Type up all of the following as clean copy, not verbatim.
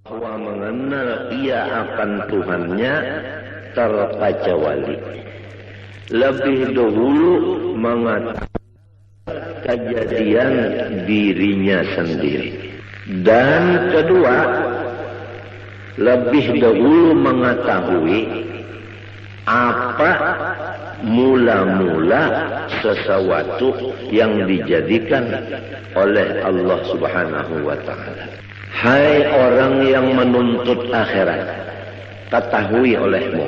bahwa mengenal ia akan Tuhannya terkecuali. Lebih dahulu mengatakan kejadian dirinya sendiri. Dan kedua, lebih dahulu mengetahui apa mula-mula sesuatu yang dijadikan oleh Allah Subhanahu wa ta'ala. Hai orang yang menuntut akhirat, ketahui olehmu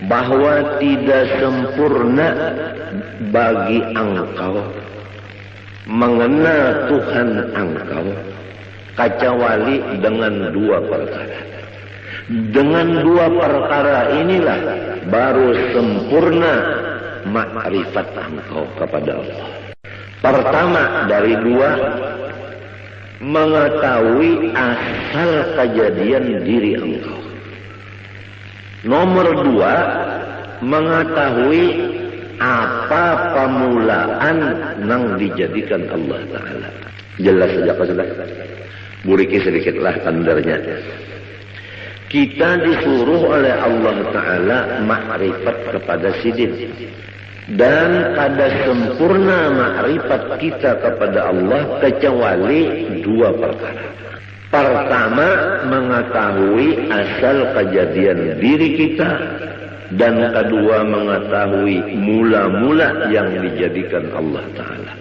bahwa tidak sempurna bagi engkau mengenal Tuhan engkau kecuali dengan dua perkara. Dengan dua perkara inilah baru sempurna makrifat engkau kepada Allah. Pertama dari dua, mengetahui asal kejadian diri engkau. Nomor dua, mengetahui apa pemulaan yang dijadikan Allah Ta'ala. Jelas saja Pak Sudah. Buriki sedikitlah tandarnya. Kita disuruh oleh Allah Ta'ala makrifat kepada sidin. Dan kada sempurna makrifat kita kepada Allah kecuali dua perkara. Pertama, mengetahui asal kejadian diri kita. Dan kedua, mengetahui mula-mula yang dijadikan Allah Ta'ala.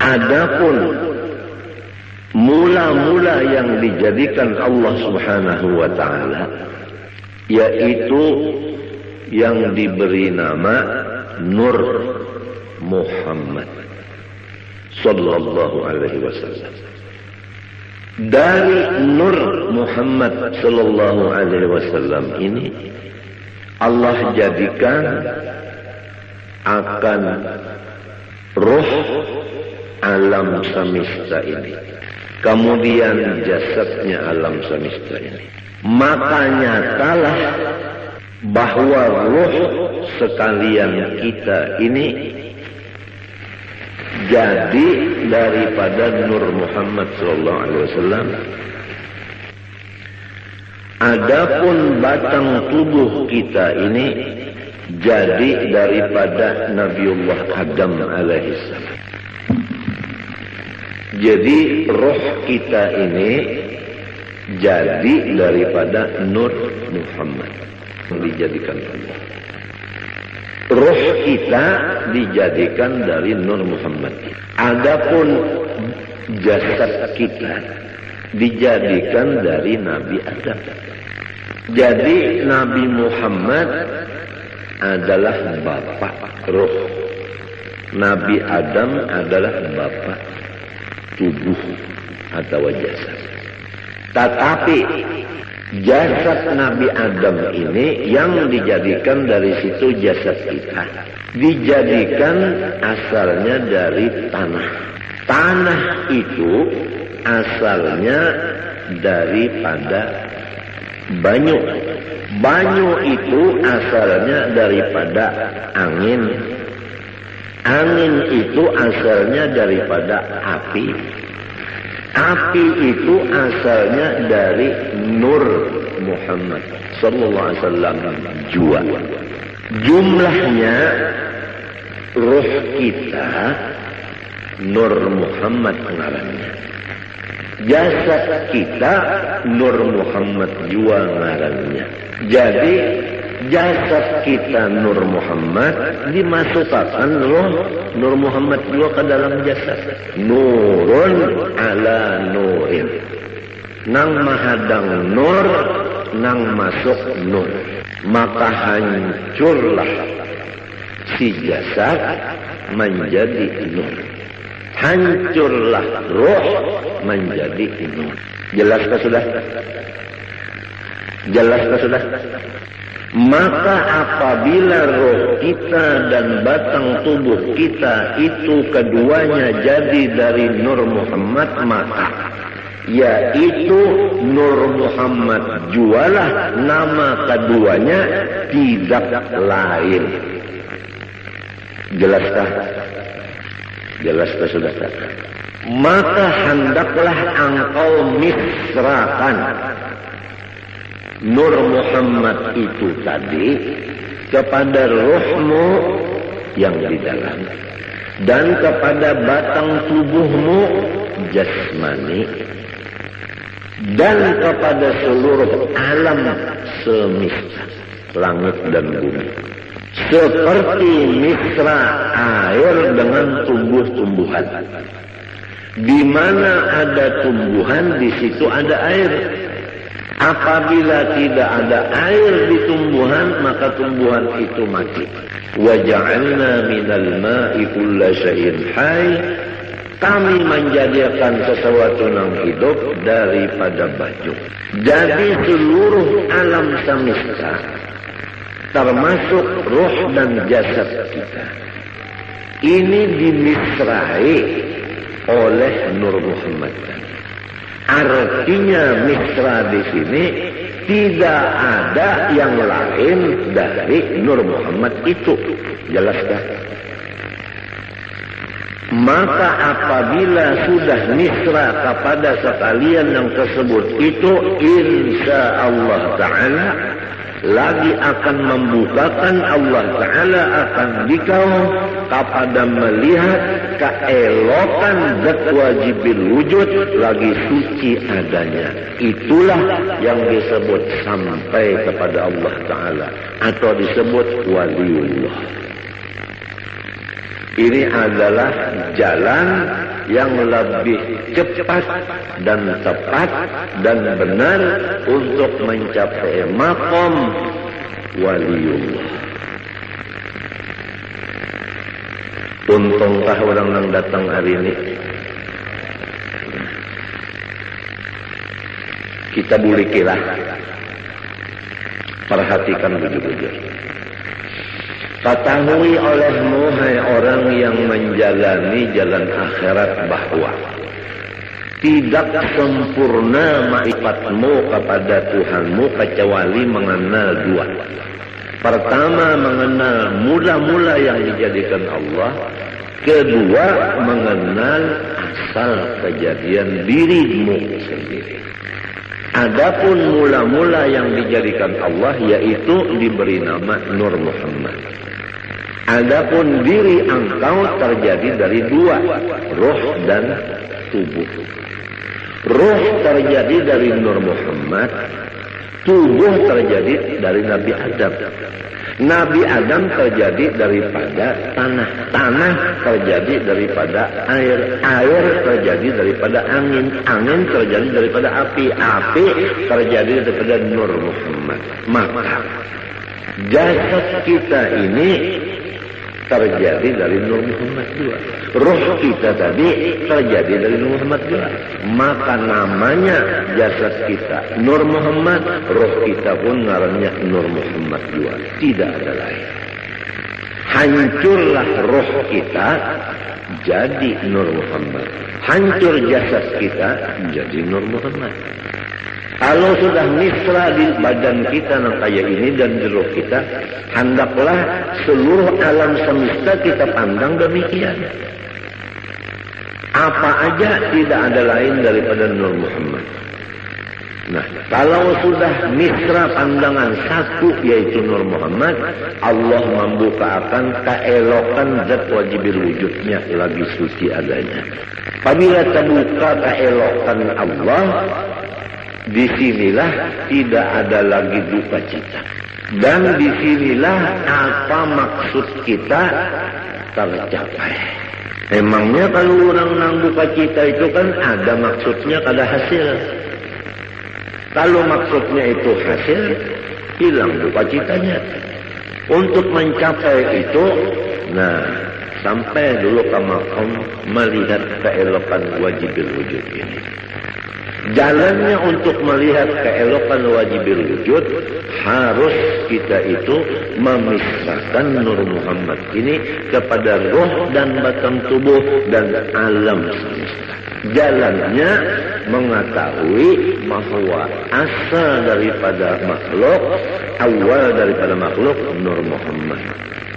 Adapun mula-mula yang dijadikan Allah Subhanahu wa ta'ala, yaitu yang diberi nama Nur Muhammad sallallahu alaihi wasallam. Dari Nur Muhammad sallallahu alaihi wasallam ini Allah jadikan akan roh alam semesta ini, kemudian jasadnya alam semesta ini. Maka nyatalah bahwa roh sekalian kita ini jadi daripada Nur Muhammad sallallahu alaihi wasallam. Adapun batang tubuh kita ini jadi daripada Nabiullah Adam alaihissalam. Jadi roh kita ini jadi daripada Nur Muhammad yang dijadikan Allah. Roh kita dijadikan dari Nur Muhammad. Adapun jasad kita dijadikan dari Nabi Adam. Jadi Nabi Muhammad adalah bapak roh. Nabi Adam adalah bapak tubuh atau jasad. Tetapi jasad Nabi Adam ini yang dijadikan dari situ jasad kita, dijadikan asalnya dari tanah. Tanah itu asalnya daripada banyu. Banyu itu asalnya daripada angin. Angin itu asalnya daripada api. Api itu asalnya dari Nur Muhammad sallallahu alaihi wasallam jua. Jumlahnya roh kita Nur Muhammad ngarannya. Jasad kita Nur Muhammad jua ngarannya. Jadi jasad kita Nur Muhammad dimasukkan roh Nur Muhammad juga ke dalam jasad. Nurun ala nurin. Nang mahadang nur, nang masuk nur. Maka hancurlah si jasad menjadi nur. Hancurlah roh menjadi nur. Jelaskah sudah? Jelaskah sudah? Maka apabila roh kita dan batang tubuh kita itu keduanya jadi dari Nur Muhammad, maka yaitu Nur Muhammad jualah nama keduanya, tidak lain. Jelaskah? Jelaskah sudah? maka hendaklah engkau misrakan Nur Muhammad itu tadi kepada ruhmu yang di dalam dan kepada batang tubuhmu jasmani dan kepada seluruh alam semesta langit dan bumi, seperti misra air dengan tumbuh-tumbuhan. Di mana ada tumbuhan, di situ ada air. Apabila tidak ada air di tumbuhan, maka tumbuhan itu mati. Wa ja'alna minal ma'i kulla syai'in hayy. Kami menjadikan sesuatu yang hidup daripada baju. Jadi seluruh alam semesta, termasuk roh dan jasad kita, ini dimisrai oleh Nur Muhammad. Artinya misra di sini tidak ada yang lain dari Nur Muhammad itu. Jelas kan? Maka apabila sudah misra kepada sekalian yang tersebut itu, insya Allah Ta'ala lagi akan membukakan Allah Ta'ala akan dikau kepada melihat keelokan zat wajibil wujud lagi suci adanya. Itulah yang disebut sampai kepada Allah Ta'ala atau disebut waliullah. Ini adalah jalan yang lebih cepat dan tepat dan benar untuk mencapai maqam waliullah. Untungkah orang yang datang hari ini? Kita bulikilah. Perhatikan bujur-bujur. Ketahui olehmu, hai orang yang menjalani jalan akhirat, bahwa tidak sempurna ma'rifatmu kepada Tuhanmu kecuali mengenal dua. Pertama, mengenal mula-mula yang dijadikan Allah. Kedua, mengenal asal kejadian dirimu sendiri. Adapun mula-mula yang dijadikan Allah, yaitu diberi nama Nur Muhammad. Adapun diri engkau terjadi dari dua, roh dan tubuh. Roh terjadi dari Nur Muhammad, tubuh terjadi dari Nabi Adam. Nabi Adam terjadi daripada tanah, tanah terjadi daripada air, air terjadi daripada angin, angin terjadi daripada api, api terjadi daripada Nur Muhammad. Maka jasad kita ini terjadi dari Nur Muhammad juga. Roh kita tadi terjadi dari Nur Muhammad juga. Maka namanya jasad kita Nur Muhammad, roh kita pun ngarannya Nur Muhammad juga. Tidak ada lain. Hancurlah roh kita jadi Nur Muhammad. Hancur jasad kita jadi Nur Muhammad. Kalau sudah misra di badan kita yang kayak ini dan di roh kita, hendaklah seluruh alam semesta kita pandang demikian. Apa aja tidak ada lain daripada Nur Muhammad. Nah, kalau sudah misra pandangan satu yaitu Nur Muhammad, Allah membukakan keelokan zat wajibil wujudnya lagi suci adanya. Apabila terbuka keelokan Allah, disinilah tidak ada lagi duka cita. Dan disinilah apa maksud kita tercapai. Emangnya kalau orang nang duka cita itu kan ada maksudnya, ada hasil. Kalau maksudnya itu hasil, hilang duka citanya. Untuk mencapai itu, nah, sampai dulu ke maqam melihat keelokan wajibil wujud ini. Jalannya untuk melihat keelokan wajibil wujud, harus kita itu memisahkan Nur Muhammad ini kepada roh dan batang tubuh dan alam semesta. Jalannya mengetahui bahwa asal daripada makhluk, awal daripada makhluk Nur Muhammad.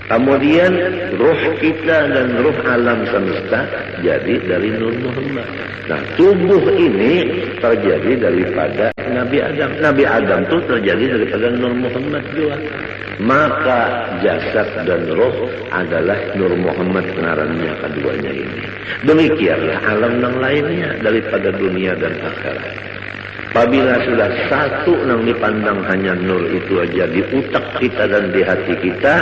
Kemudian ruh kita dan ruh alam semesta jadi dari Nur Muhammad. Nah, tubuh ini terjadi daripada Nabi Adam. Nabi Adam itu terjadi daripada Nur Muhammad juga. Maka jasad dan roh adalah Nur Muhammad ngarannya keduanya ini. Demikianlah alam yang lainnya daripada dunia dan akhirat. Apabila sudah satu yang dipandang hanya nur itu aja di utak kita dan di hati kita,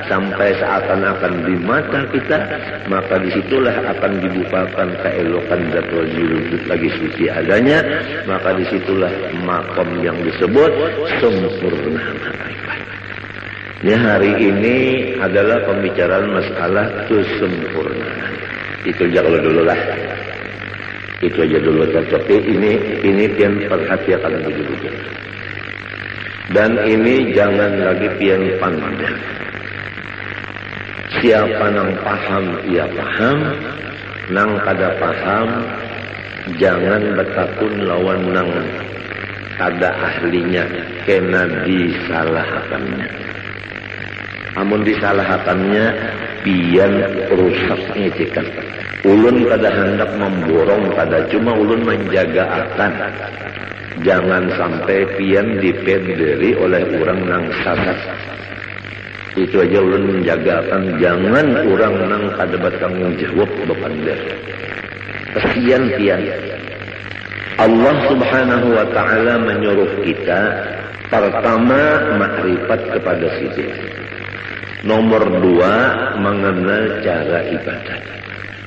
sampai seakan-akan di mata kita, maka disitulah akan dibukakan keelokan Zatul Wujud lagi suci adanya, maka disitulah makom yang disebut sempurna ma'rifat. Ini hari ini adalah pembicaraan masalah kesempurnaan. Itu jangan dulu lah. Itu aja dulu, tapi ini pian perhatikan begitu. Dan ini jangan lagi pian pandang. Siapa nang paham ia paham, nang kada paham jangan bertakun lawan nang kada ahlinya, kena disalahkannya. Amun disalahkannya pian rusaknya cikan. Ulun kada hendak memborong, kada cuma ulun menjaga akan jangan sampai pian dipederi oleh orang nang salah. Itu aja ulun menjaga akan jangan orang nang kada bertanggung jawab bepander. Kesian pian. Allah Subhanahu wa taala menyuruh kita pertama makrifat kepada sisi. Nomor 2 mengenal cara ibadat.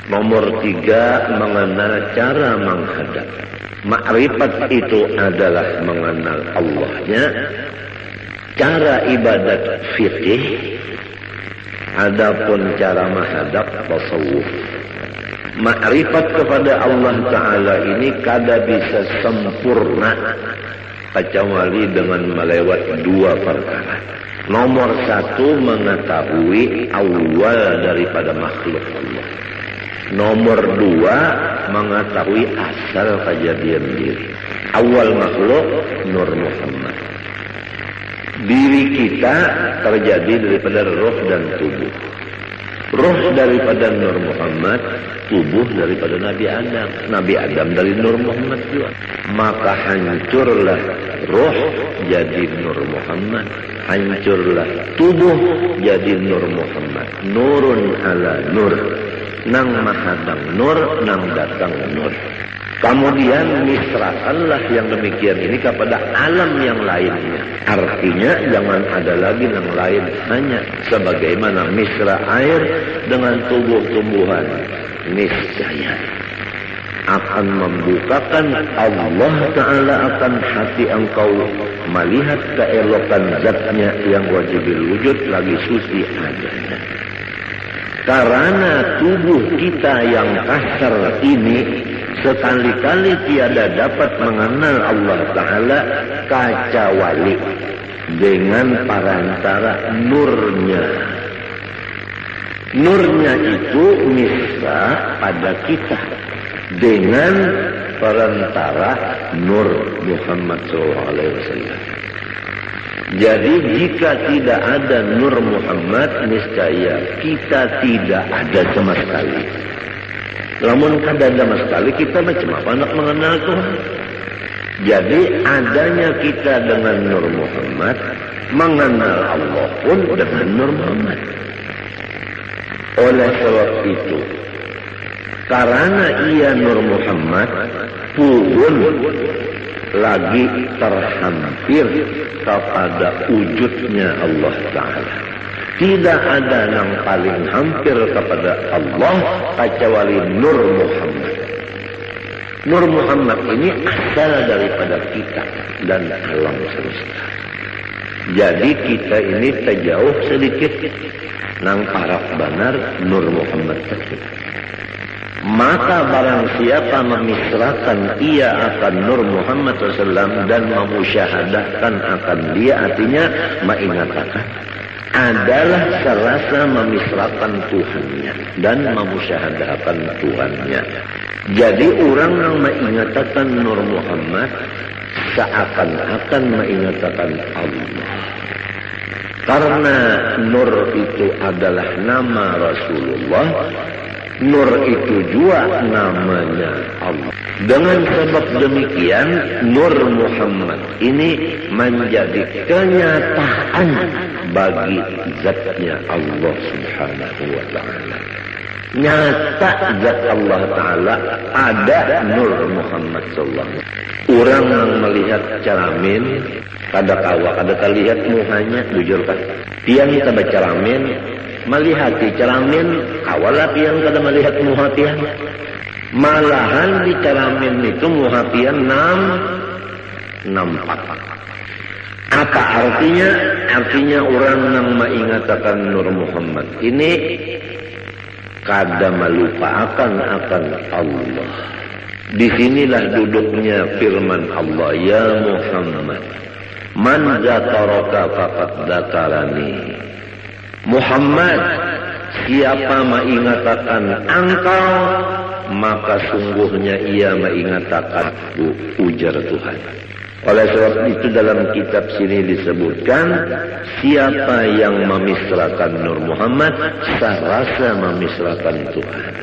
Nomor 3 mengenal cara menghadap. Makrifat itu adalah mengenal Allahnya. Cara ibadat fikih. Adapun cara menghadap tasawuf. Makrifat kepada Allah Ta'ala ini kada bisa sempurna kecuali dengan melewati 2 perkara. Nomor 1 mengetahui awal daripada makhluk Allah. Nomor 2 mengetahui asal kejadian diri. Awal makhluk Nur Muhammad. Diri kita terjadi daripada roh dan tubuh. Roh daripada Nur Muhammad, tubuh daripada Nabi Adam. Nabi Adam dari Nur Muhammad juga. Maka hancurlah roh jadi Nur Muhammad. Hancurlah tubuh jadi Nur Muhammad. Nurun ala nur. Nang mahadang nur, nang datang nur. Kemudian misrakanlah yang demikian ini kepada alam yang lainnya. Artinya jangan ada lagi yang lain, hanya sebagaimana misra air dengan tumbuh-tumbuhan. Niscaya akan membukakan Allah Ta'ala akan hati engkau melihat keelokan zatnya yang wajibil wujud lagi suci adanya. Karena tubuh kita yang kasar ini sekali-kali tiada dapat mengenal Allah Ta'ala kecuali dengan perantara nurnya. Nurnya itu misra pada kita dengan perantara Nur Muhammad SAW. Jadi jika tidak ada Nur Muhammad, niscaya kita tidak ada sama sekali. Namun kada ada sama sekali, kita macam apa nak mengenal Tuhan? Jadi adanya kita dengan Nur Muhammad, mengenal Allah pun dengan Nur Muhammad. Oleh sebab itu, karena ia Nur Muhammad pun lagi terhampir kepada wujudnya Allah Ta'ala. Tidak ada yang paling hampir kepada Allah kecuali Nur Muhammad. Nur Muhammad ini asal daripada kita dan alam semesta. Jadi kita ini terjauh sedikit nang paraf benar Nur Muhammad tersebut. Maka barang siapa memisrakan ia akan Nur Muhammad SAW dan memusyahadahkan akan dia, artinya mengingatakan adalah serasa memisrakan Tuhannya dan memusyahadahkan Tuhannya. Jadi orang yang mengingatakan Nur Muhammad seakan-akan mengingatakan Allah. Karena Nur itu adalah nama Rasulullah, Nur itu juga namanya Allah. Dengan sebab demikian, Nur Muhammad ini menjadi kenyataan bagi zatnya Allah Subhanahu wa ta'ala. Nyata zat Allah Ta'ala ada Nur Muhammad sallallahu. Orang yang melihat ceramin, kada kawa, kada terlihat muhanya, bujur kan? Pian kita berceramin, melihat di ceramin, kawalah pian kada melihat muha pian. Malahan di ceramin itu muha pian nampak. Apa artinya? Artinya orang yang mengingatkan Nur Muhammad ini kada melupakan akan Allah. Disinilah duduknya firman Allah, ya Muhammad, man zakaraka faqad zakarani. Muhammad, siapa mengingatkan engkau, maka sungguhnya ia mengingatkan ujar Tuhan. Oleh sebab itu dalam kitab sini disebutkan, siapa yang memisrakan Nur Muhammad, serasa memisrakan Tuhan.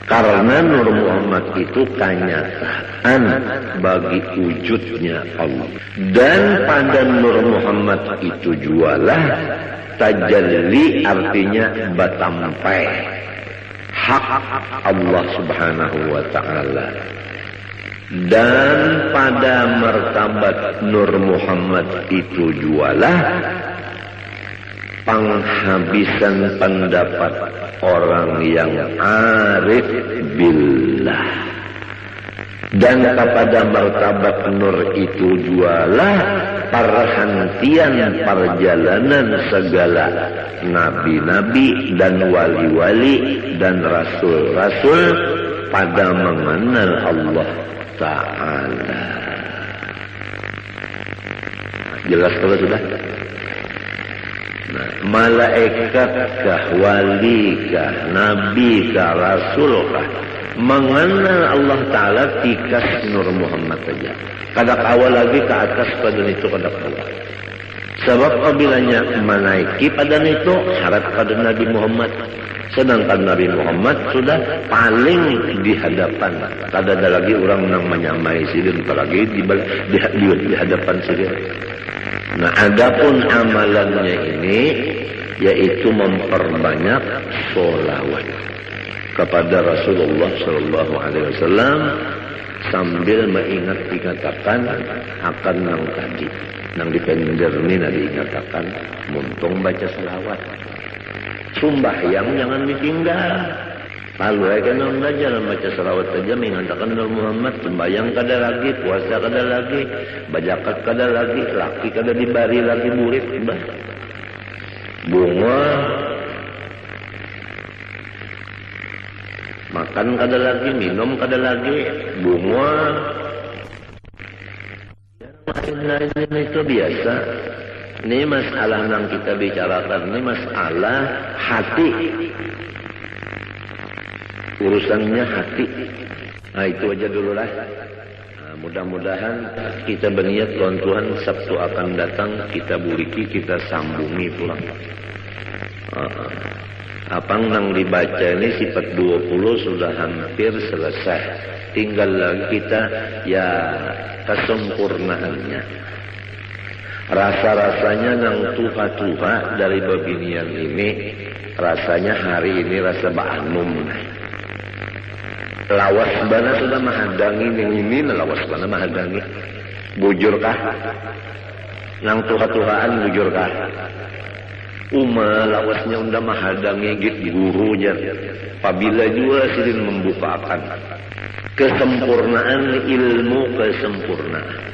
Karena Nur Muhammad itu kenyataan bagi wujudnya Allah. Dan pada Nur Muhammad itu jualah tajalli, artinya batampai hak Allah Subhanahu wa ta'ala. Dan pada martabat Nur Muhammad itu jualah penghabisan pendapat orang yang arif billah. Dan kepada martabat Nur itu jualah perhentian perjalanan segala nabi-nabi dan wali-wali dan rasul-rasul pada mengenal Allah Ta'ala. Jelas kalau sudah? Nah, malaikatkah, walikah, nabikah, rasulkah, mengenal Allah Ta'ala tikas Nur Muhammad saja. Kada awal lagi ke atas pada itu kada awal. Sebab apabila menaiki pada itu syarat pada Nabi Muhammad. Sedangkan Nabi Muhammad sudah paling di hadapan. Kada ada lagi orang yang menyamai sidin, apalagi di hadapan sidin. Nah, adapun amalannya ini yaitu memperbanyak sholawat kepada Rasulullah Sallallahu Alaihi Wasallam sambil dikatakan akan nang tadi, nang dipender ini diingatakan muntung baca selawat. Sumbahyang jangan ditinggal. Lalu aja nang belajar baca selawat saja mengatakan Nur Muhammad. Sembahyang kada lagi, puasa kada lagi, bajakat kada lagi, laki kada dibari lagi murid, bunga makan kada lagi, minum kada lagi, bunga lain-lain itu biasa. Ini masalah yang kita bicarakan, ini masalah hati. Urusannya hati. Nah, itu aja dulu lah. Nah, mudah-mudahan kita berniat Tuhan Sabtu akan datang, kita buriki, kita sambungi pulang. Apa yang dibaca ini sifat 20 sudah hampir selesai. Tinggal lagi kita ya kesempurnaannya. Rasa-rasanya yang tuha-tuha dari babinian ini, rasanya hari ini rasa ba'anum. Lawas bana sudah mahadangi yang ini, lawas bana mahadangi. Bujurkah? Nang tuha-tuhaan bujurkah? Lawasnya unda mahadangi git guru jar. Apabila juga silin membukakan kesempurnaan ilmu, kesempurnaan.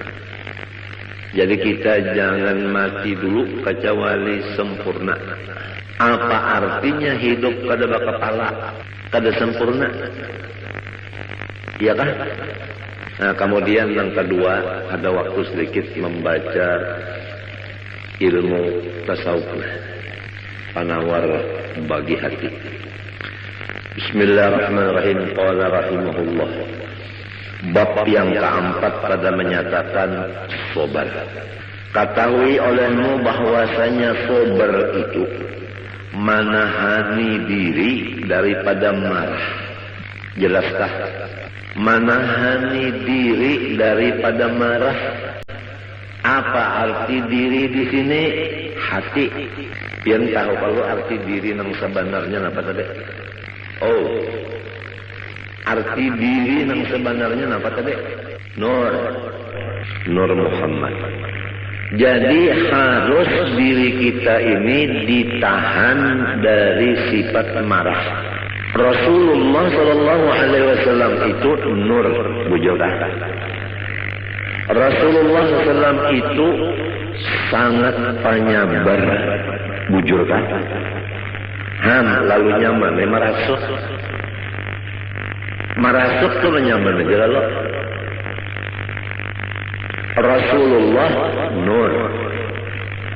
Jadi kita jangan mati dulu kecuali sempurna. Apa artinya hidup kada bakapala, kada sempurna? Iya kan? Nah, kemudian yang kedua, ada waktu sedikit membaca ilmu tasawuf, penawar bagi hati. Bismillahirrahmanirrahim. Qala rahimahullah. Bab yang keempat pada menyatakan sobar. Ketahui olehmu bahwasanya sabar itu menahani diri daripada marah. Jelaskah? Menahani diri daripada marah. Apa arti diri di sini? Hati. Yang tahu kalau arti diri yang sebenarnya apa tadi? Oh, arti diri yang sebenarnya apa tadi? Nur Muhammad. Jadi harus diri kita ini ditahan dari sifat marah. Rasulullah Shallallahu Alaihi Wasallam itu nur, bujurah. Rasulullah SAW itu sangat penyabar, bujurkan. Lalu nyaman, marasuk tuh nyaman aja lalu. Rasulullah nur,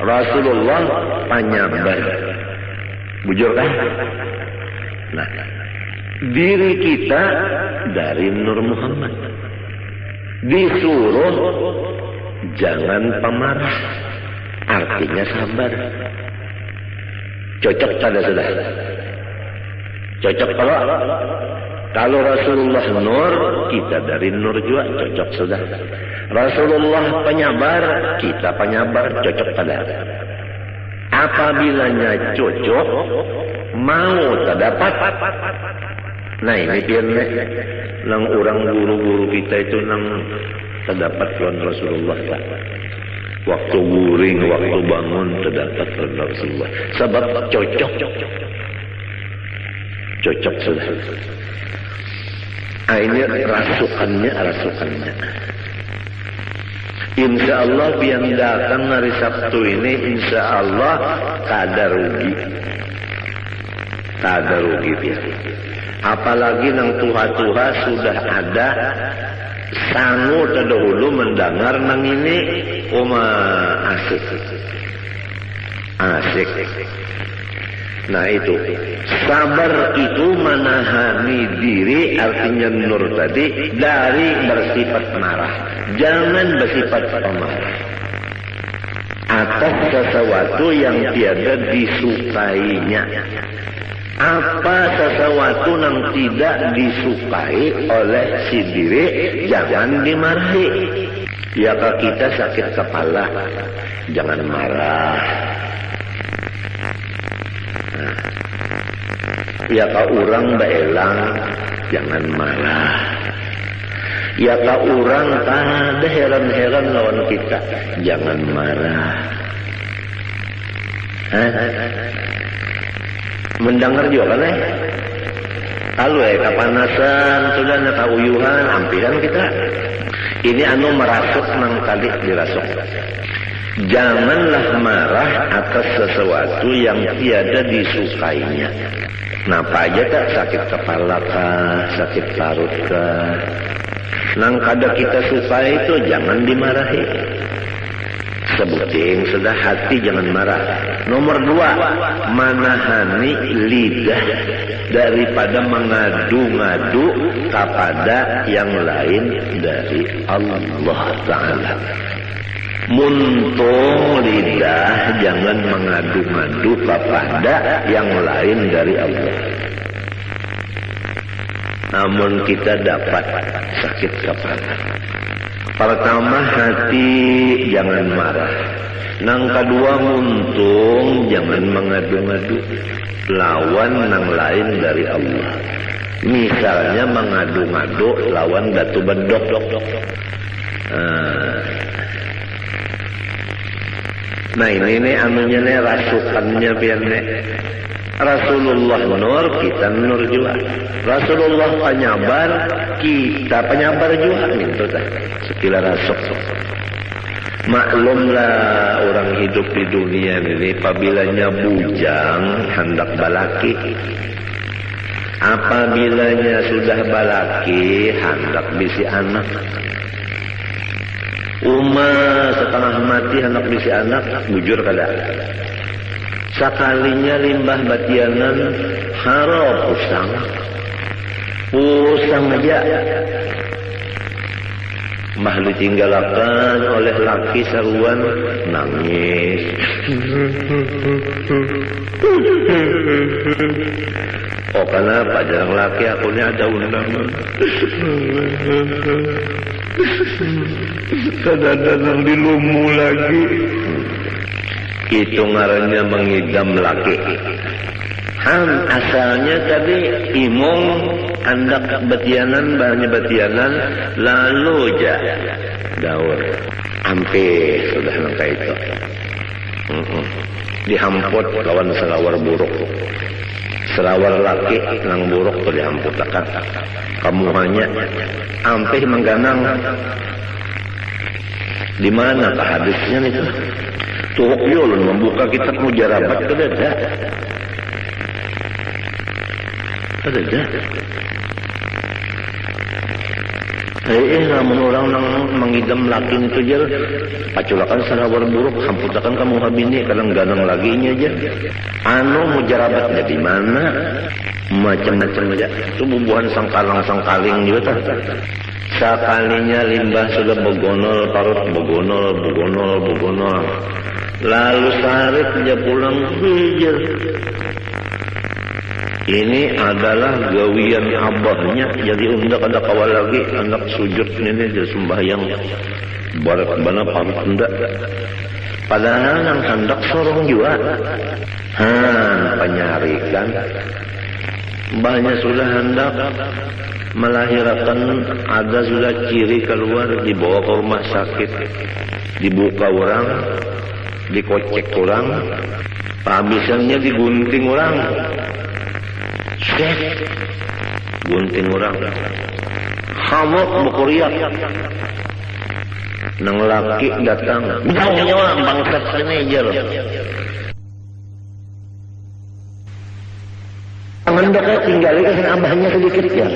Rasulullah penyabar, bujurkan. Nah, diri kita dari Nur Muhammad. Disuruh jangan pemarah, artinya sabar. Cocok pada sudah. Cocok kalau Rasulullah nur, kita dari nur juga cocok sudah. Rasulullah penyabar, kita penyabar, cocok pada. Apabila cocok, mau terdapat. Nah ini biar nang orang guru-guru kita itu nang terdapat tuan Rasulullah tak. Waktu guring, waktu bangun terdapat tuan Rasulullah. Sebab cocok sudah. Ini rasukannya. Insya Allah biar datang hari Sabtu ini, insya Allah kada rugi biar. Apalagi nang tuha-tuha sudah ada sangu terdahulu mendengar nang ini asik. Nah itu sabar itu menahani diri, artinya nur tadi, dari bersifat marah. Jangan bersifat pemarah atas sesuatu yang tiada disukainya. Apa sesuatu yang tidak disukai oleh si diri, jangan dimarahi. Ya kalau kita sakit kepala, jangan marah. Ya kalau orang beelang, jangan marah. Ya kalau orang ada heran-heran lawan kita, jangan marah. Mendengar juga kan kalau kepanasan sudah kauyuhan ampiran kita ini merasuk nang kali dirasuk. Janganlah marah atas sesuatu yang tiada disukainya. Napa aja tak, sakit kepala kah, sakit parut kah, nang kada kita sukai itu jangan dimarahi. Sebuting sudah hati jangan marah. Nomor 2, menahani lidah daripada mengadu-ngadu kepada yang lain dari Allah Ta'ala. Muntung lidah jangan mengadu-ngadu kepada yang lain dari Allah. Namun kita dapat sakit kepala. Pertama, hati jangan marah. Nang kedua, muntung jangan mengadu-ngadu lawan nang lain dari Allah. Misalnya mengadu-ngadu lawan batu bedok. Nah ini anunya rasukannya biar Rasulullah nur, kita nur juga. Rasulullah penyabar, kita penyabar juga. Itu dah sekila rasuk. Maklumlah orang hidup di dunia ini, apabila bujang hendak balaki, apabila sudah balaki hendak bisi anak. Setengah mati hendak bisi anak, bujur kada. Sekalinya limbah batianan harap pusang aja. mah ditinggalakan oleh laki saruan nangis. Oh kenapa jarang laki akunya ada undangan. Kadang-kadang dilumu lagi. Itu ngarannya mengidam laki. Asalnya tadi imong andak betianan banyak betianan lalu aja daur ampe sudah nangka itu dihamput lawan selawar buruk selawar laki nang buruk tuh dihamputakan kamu hanya ampe mengganang di mana hadisnya itu tuh yulun membuka kitab mujarabat kedada namun orang nang mengidam laki itu aja paculakan selawar buruk hamputakan kamu habini kadang ganang lagi ini aja mujarabatnya di mana macam-macam aja itu bubuhan sangkaling juga tak sekalinya limbah sudah begonol parut begonol lalu sarip dia pulang hijau. Ini adalah gawian abahnya jadi undak ada kawal lagi anak sujud ini dia sembahyang barat bana pamit undak padahal nang hendak sorong juga penyarikan banyak sudah hendak melahirkan ada sudah ciri keluar dibawa ke rumah sakit dibuka orang dikocek orang habisannya digunting orang gunting orang hamuk bukuriak nang laki datang bilangnya orang bangsat manajer tangan dekat tinggal ke abahnya sedikit ya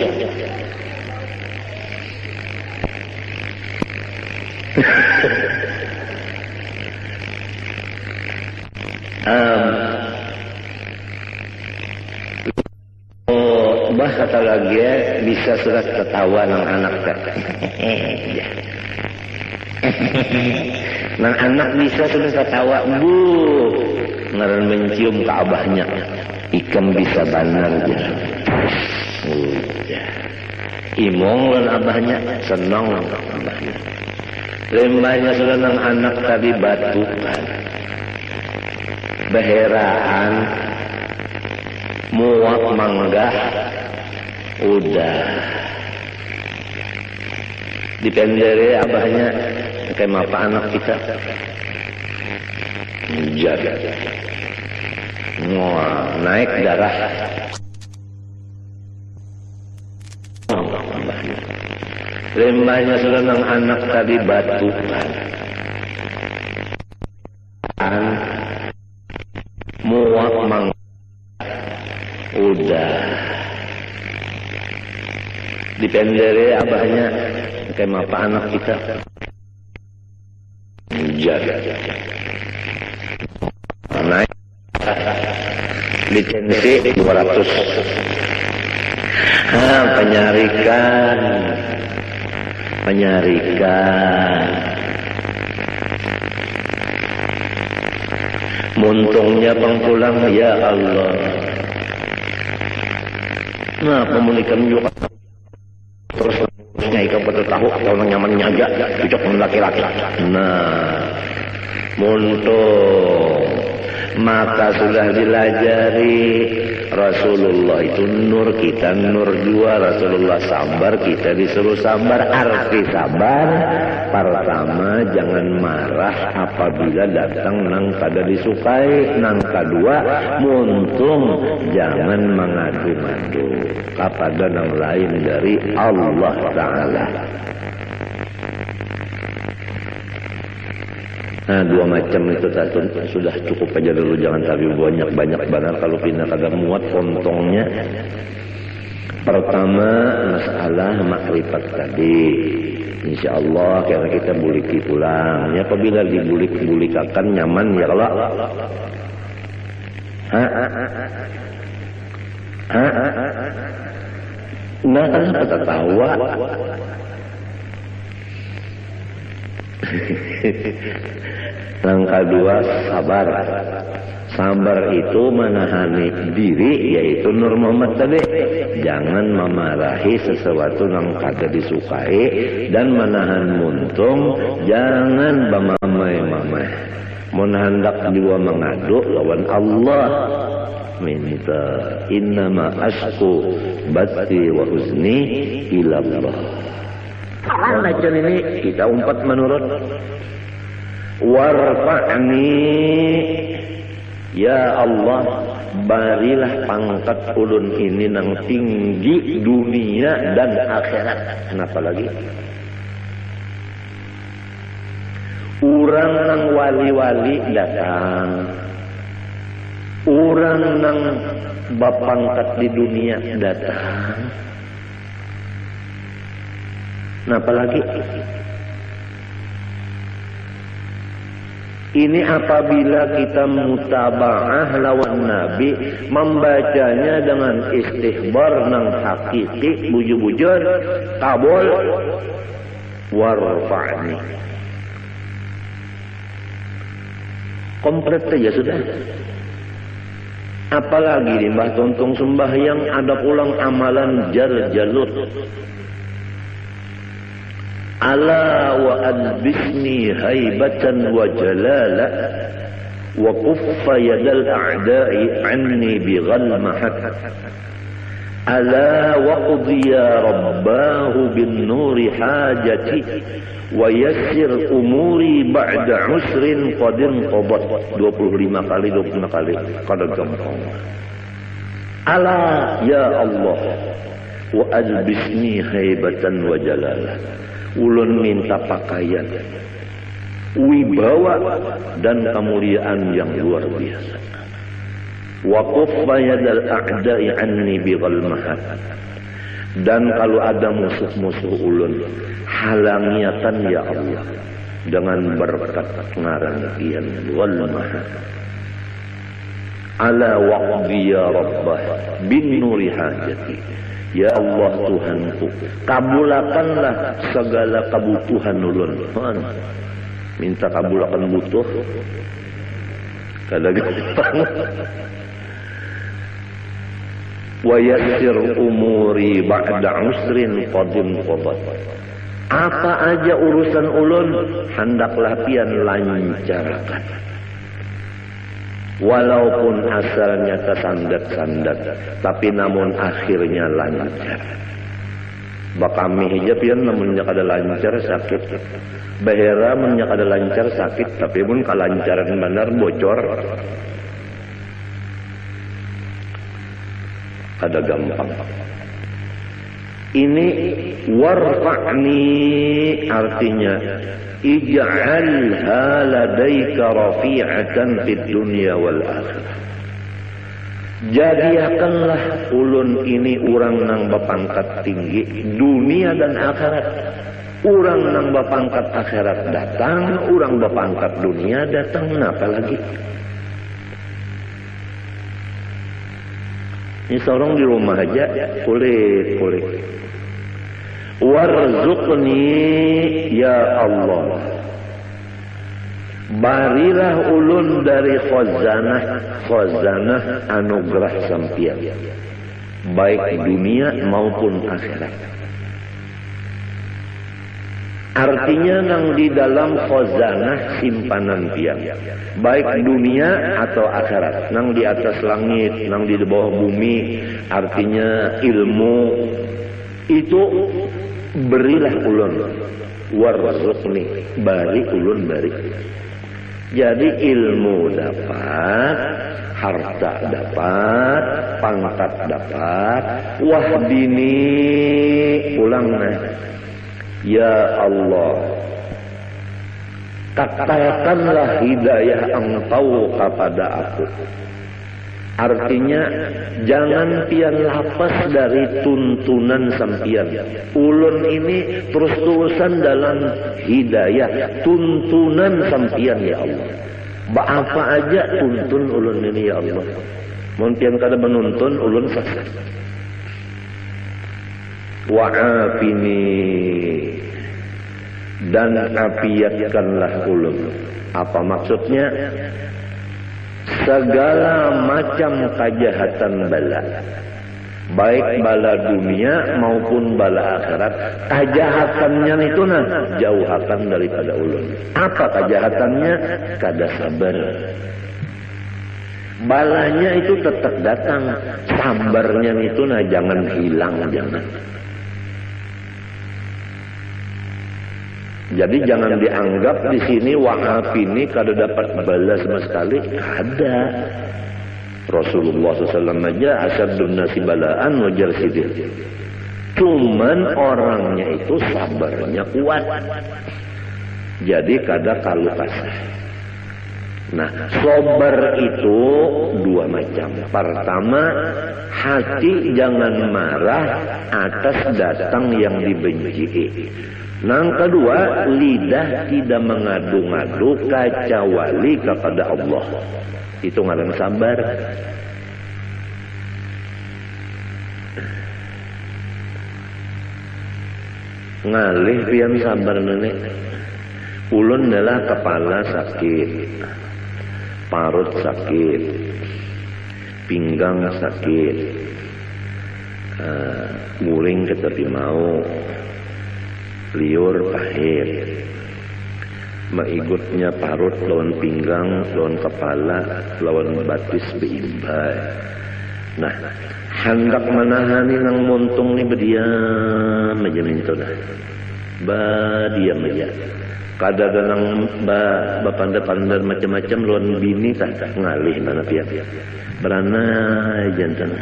kata lagi bisa surat ketawa nang anak nang anak bisa sudah ketawa bu ngaran mencium ke abahnya ikan bisa banar ya imong lan abahnya senang abahnya lembahnya sudah nang anak tadi batu beheraan muak manggah udah dipendere abahnya kayak apa anak kita jaga naik darah lembahnya sudah nang anak tadi batu muak mang udah dipendere abahnya kayak apa anak kita jaga naik lisensi 200 penyarikan muntungnya pengpulang ya Allah pemunikan juga terus ikan pada tahu atau nyaman nyaga cocok dengan laki-laki muntung maka sudah dilajari Rasulullah itu nur kita nur jua Rasulullah sabar kita disuruh sabar arti sabar pertama jangan marah apabila datang nang kada disukai nang kedua muntung jangan mengadu-madu kepada nang lain dari Allah Ta'ala. Nah, dua macam itu satu sudah cukup aja dulu, jangan tapi banyak benar kalau pindah kagak muat pontongnya. Pertama masalah makrifat tadi, insya Allah karena kita buliki pulang. Ya apabila dibulik-bulikakan nyaman ya kalau. Nah kenapa tertawa? Langkah dua, sabar. Sabar itu menahani diri, yaitu Nur Muhammad tadi. Jangan memarahi sesuatu yang kada disukai dan menahan muntung. Jangan bamamai-mamai. Mun hendak jiwa mengadu lawan Allah. Minta innama asku bati wa huzni ilallah. Macam ini kita umpat menurut warfa'ni ya Allah, barilah pangkat ulun ini nang tinggi dunia dan akhirat. Kenapa lagi? Orang nang wali-wali datang, orang nang bapangkat di dunia datang. Kenapa lagi? Ini apabila kita mutaba'ah lawan Nabi, membacanya dengan istihbar nang hakiki, bujur-bujur, kabul, warfa'ni. Komplit saja sudah. Apalagi di Mbah Tontong sembahyang ada pulang amalan jar-jalut. Ala wa adbisni haibatan wa jalala wa kuffa yadal a'da'i anni bighalmahat. Ala wa qudhiya rabbahu bin nuri hajati wa yassir umuri ba'da usrin qadin qabat. 25 kali kada gampang. Ala ya Allah wa adbisni haibatan wa jalala. Ulun minta pakaian, wibawa dan kemuliaan yang luar biasa. Wa kuffa yadal a'da'i anni bighalmahat. Dan kalau ada musuh-musuh ulun, halangiatan ya Allah dengan berkat ngarangian ghalmahat. Ala waqdi ya rabbah bin nuri hajati. Ya Allah Tuhanku, kabulakanlah segala kebutuhan ulun. Minta kabulakan butuh, kada gampang. Wa yassir umuri ba'da usrin qadin qadat. Apa aja urusan ulun, hendaklah pian lancarkan. Walaupun asalnya tersandat-sandat, tapi namun akhirnya lancar. Bakami hijab ya namunnya kada lancar sakit. Bahera namunnya kada lancar sakit, tapi pun kalancaran benar bocor. Kada gampang. Ini warfa'ni artinya ij'alha ladaika rafi'atan fid dunya wal akhirah. Jadikanlah ulun ini orang nang bapangkat tinggi dunia dan akhirat. Orang nang bapangkat akhirat datang, orang bapangkat dunia datang. Kenapa lagi? Ini seorang di rumah aja kulit. Warzuqni ya Allah, barilah ulun dari khazanah anugerah sampian, baik dunia maupun akhirat. Artinya nang di dalam khazanah simpanan pian, baik dunia atau akhirat, nang di atas langit, nang di bawah bumi, artinya ilmu itu berilah ulun. Warzuqni, bari ulun bari. Jadi ilmu dapat, harta dapat, pangkat dapat. Wahdini, ulangna ya Allah, katakanlah hidayah engkau kepada aku. Artinya jangan pian lapas dari tuntunan sampian. Ulun ini terus-terusan dalam hidayah, tuntunan sampian ya Allah. Apa aja tuntun ulun ini ya Allah. Mun pian kada menuntun ulun sesat. Wa'afini dan apiatkanlah ulun. Apa maksudnya? Segala macam kejahatan bala, baik bala dunia maupun bala akhirat, kejahatannya itu jauhakan daripada ulun. Apa kejahatannya? Kada sabar. Balanya itu tetap datang, sabarnya itu jangan hilang, jangan. Jadi jangan dianggap di sini wa'afini kada dapat bala sama sekali. Ada. Rasulullah SAW aja asyadun nasi balaan wajar sidin. Cuman orangnya itu sabarnya kuat. Jadi kada kalu kasah. Nah, sabar itu dua macam. Pertama, hati jangan marah atas datang yang dibenci. Yang kedua, lidah tidak mengadu-ngadu kecuali kepada Allah. Itu ngaran sabar. Ngalih pian sabar nenek. Ulun adalah kepala sakit, parut sakit, pinggang sakit, guling ke tepi mau, liur pahit, maigutnya parut lawan pinggang, lawan kepala, lawan batis beimbai. Nah, hendak menahani nang montung ni berdiam aja minta dah, berdiam aja. Kadang-kadang bapanda-panda macam-macam lawan bini tak ngalih mana pihak beranai jantan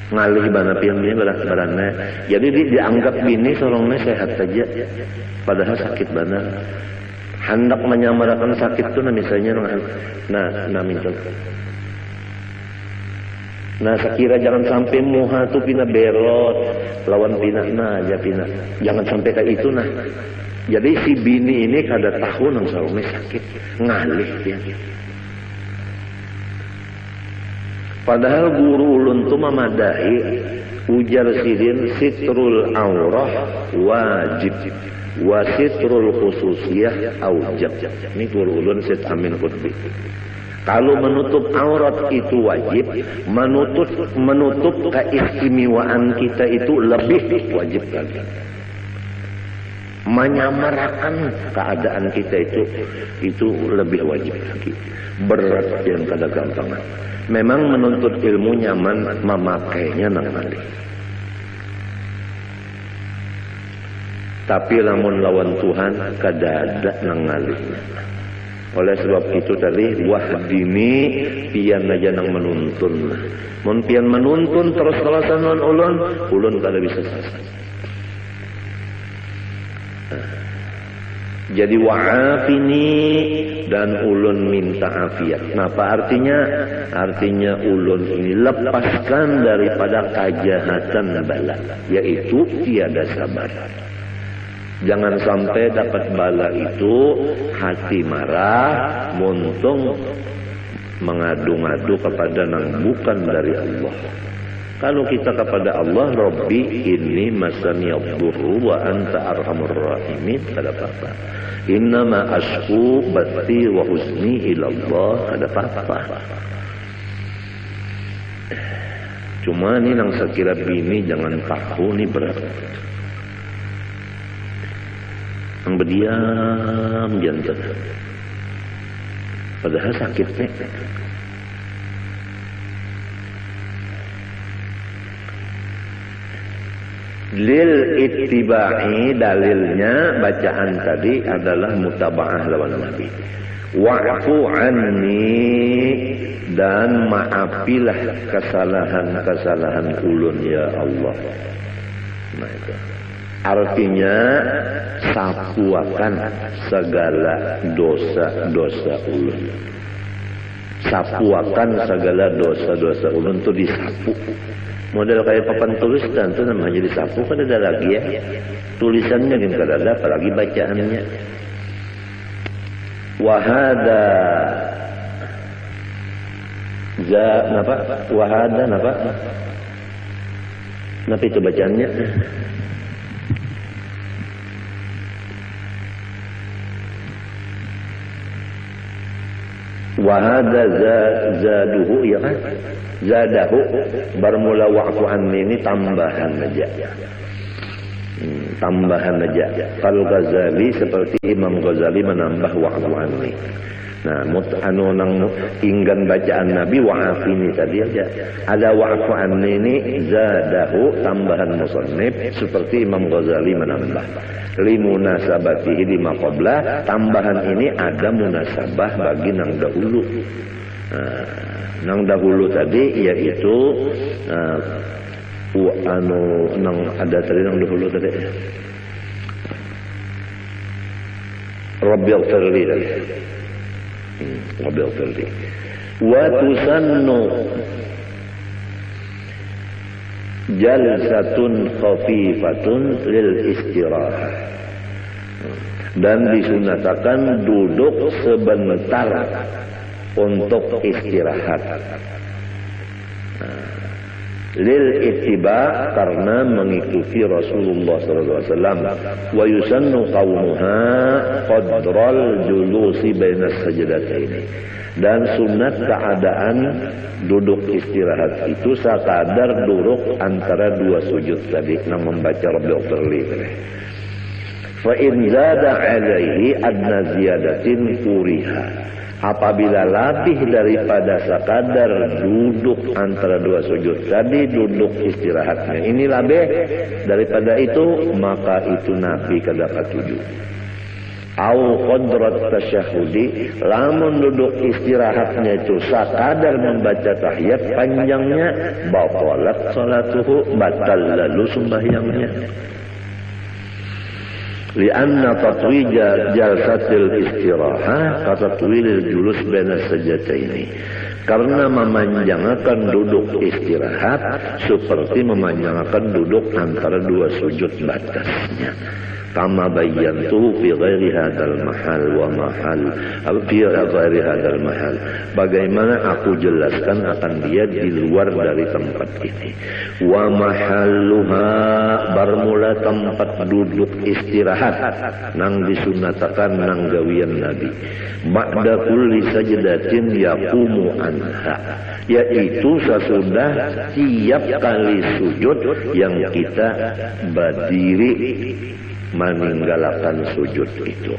ngalih mana pihak bini beranai. Jadi dianggap bini sorongnya sehat saja padahal sakit benar. Hendak menyamarakan sakit tu misalnya minta. Nah, sekira jangan sampai muha tu pina berot lawan pina aja pina. Jangan sampai kayak itu nah. Jadi si bini ini kada tahu nang sarungnya sakit, ngalih dia. Padahal guru ulun tu mamadahi ujar sidin sitrul aurah wajib wa sitrul khususiyah aujab. Ini guru ulun Syed Amin Qutbi. Kalau menutup aurat itu wajib, menutup keistimewaan kita itu lebih wajib lagi. Menyamarakan keadaan kita itu lebih wajib lagi. Berat yang kada gampang. Memang menuntut ilmu nyaman, memakainya nang malih. Tapi lamun lawan Tuhan kada ada nang ngalihnya. Oleh sebab itu tadi wahdini pian aja nang menuntun. Mun pian menuntun terus-terusan ulun kada bisa selesai. Jadi wa'afini dan ulun minta afiat. Nah, apa artinya? Artinya ulun ini lepaskan daripada kejahatan bala, yaitu tiada sabar. Jangan sampai dapat bala itu hati marah, muntung mengadu-ngadu kepada nang bukan dari Allah. Kalau kita kepada Allah, Rabbi inni masani yadurru wa anta arhamur rahimin, kada apa-apa. Innama ashku bathi wa huzni ilallah, kada apa-apa. Cuma ni nang sekira bini jangan tahu ni berat. Yang berdiam jantan. Padahal sakitnya. Lil ittiba'i, dalilnya bacaan tadi adalah mutaba'ah lawan Nabi. Wa'fu anni, dan maafilah kesalahan-kesalahan ulun ya Allah. Nah itu. Artinya sapuakan segala dosa-dosa ulun. Sapuakan segala dosa-dosa ulun itu disapu. Model kayak papan tulis dan itu namanya disapu, kan ada lagi ya. Tulisannya yang kada ada, apalagi bacaannya. Wahada napa? Wahada napa? Napa itu bacaannya? Wa hadza zaduhu ya kan? Zadahu bermula wa'fu anni ini tambahan aja. Tambahan aja. Fal Ghazali seperti Imam Ghazali menambah wa'fu anni. Nah, nang inggan bacaan Nabi wa'afini tadi aja. Ada wa'fu anni ini zadahu tambahan musannif seperti Imam Ghazali menambah. Limunasabatihi lima qabla, tambahan ini ada munasabah bagi nang dahulu. Nang dahulu tadi yaitu nang ada tadi nang dahulu tadi. Rabbil firli tadi. Rabbil firli. Wa tusannu jalsatun khafifatun lil istirahah. Dan disunatakan duduk sebentar untuk istirahat. Lil ittiba karena mengikuti Rasulullah SAW. Wa yusannu qawmuha qadral julusi bainas sajdataini. Dan sunat keadaan duduk istirahat itu sekadar duduk antara dua sujud tadi yang membaca Rabbil firli. Fa in zada alaihi adna ziyadatin kuriha. Apabila lebih daripada sekadar duduk antara dua sujud tadi, duduk istirahatnya ini lebih daripada itu, maka itu Nabi kadapat tujuh. Au qadrat tasyahudi, lamun duduk istirahatnya itu sekadar membaca tahiyat panjangnya, batalat salatuhu, batal lalu sembahyangnya. Lianna tatwija jalsatil istirahah katatwilil julus baina sajdataini. Karena memanjangkan duduk istirahat seperti memanjangkan duduk antara dua sujud batasnya. Kama bayyantu fi ghairi hadzal mahal wa mahal fi ghairi hadzal mahal. Bagaimana aku jelaskan akan dia di luar dari tempat ini. Wa mahalluha bermula tempat duduk istirahat nang disunatakan nang gawian Nabi. Ba'da kulli sajdatin yaqumu anha, yaitu sesudah tiap kali sujud yang kita berdiri meninggalkan sujud itu.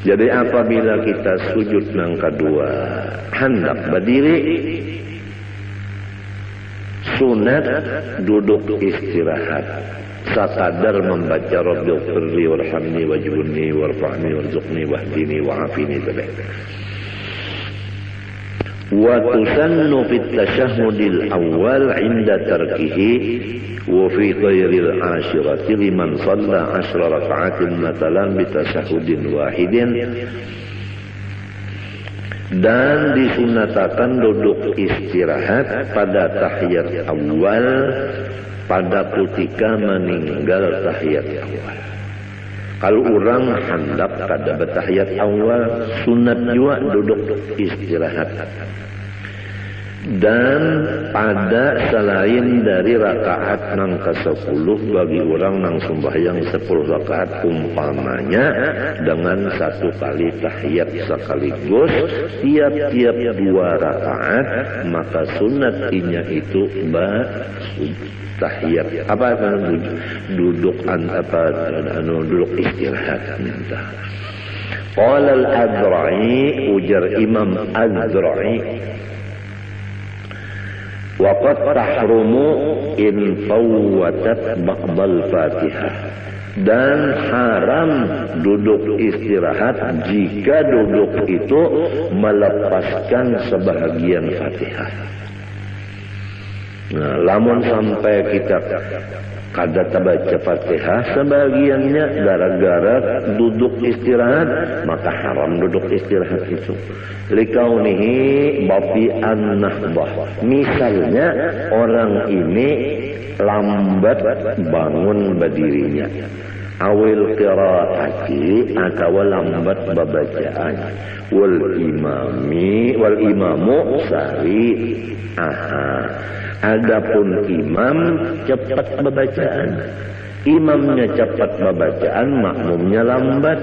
Jadi apabila kita sujud nang kedua hendak berdiri, sunat duduk istirahat sekadar membaca Rabbil firli warhamni wajburni warfa'ni warzuqni wahdini wa'afini tadi. Wa tusannu fit tasyahhudil awwal 'inda tarkihi wa fi ghairil 'ashirati liman shalla 10 raka'atin matalan bi tasyahhudin wahidin. Dan disunatakan duduk istirahat pada tahiyat awal pada ketika meninggal tahiyat awal. Kalau orang hendak kada bertahiyat awal, sunat juga duduk istirahat. Dan pada selain dari rakaat nang ke-10 bagi orang nang sembahyang 10 rakaat umpamanya dengan satu kali tahiyat sekaligus tiap-tiap 2 rakaat, maka sunat inya itu tahiyat apa duduk duduk istirahat. Qala al-Azra'i, ujar Imam Az-Zra'i, wa qad tahrumu in fawwatat ba'dal Fatihah. Dan haram duduk istirahat jika duduk itu melepaskan sebahagian Fatihah. Nah, lamun sampai kita kada baca Fatihah sebagiannya gara-gara duduk istirahat, maka haram duduk istirahat itu. Likaunihi bafi'an nahbah. Misalnya orang ini lambat bangun berdirinya, awil qiraati atau lambat babacaan, wal imamu sari. Adapun imam cepat bacaan. Imamnya cepat bacaan, makmumnya lambat.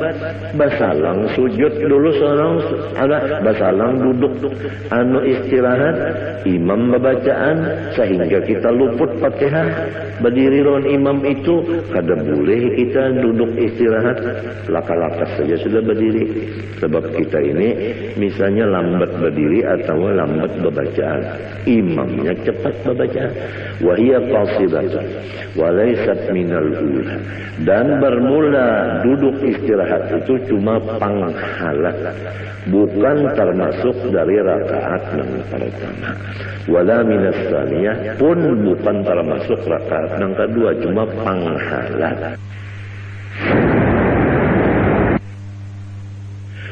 Basalang sujud dulu seorang, basalang duduk istirahat, imam bacaan sehingga kita luput Fatihah. Berdiri lawan imam itu kada boleh kita duduk istirahat, laka-laka saja sudah berdiri. Sebab kita ini misalnya lambat berdiri atau lambat bacaan, imamnya cepat bacaan. Wa hiya qasidatun wa laysat minal ula. Dan bermula duduk istirahat itu cuma panghala, bukan termasuk dari rakaat yang pertama. Wala minas tsaniyah, pun bukan termasuk rakaat yang kedua, cuma panghala.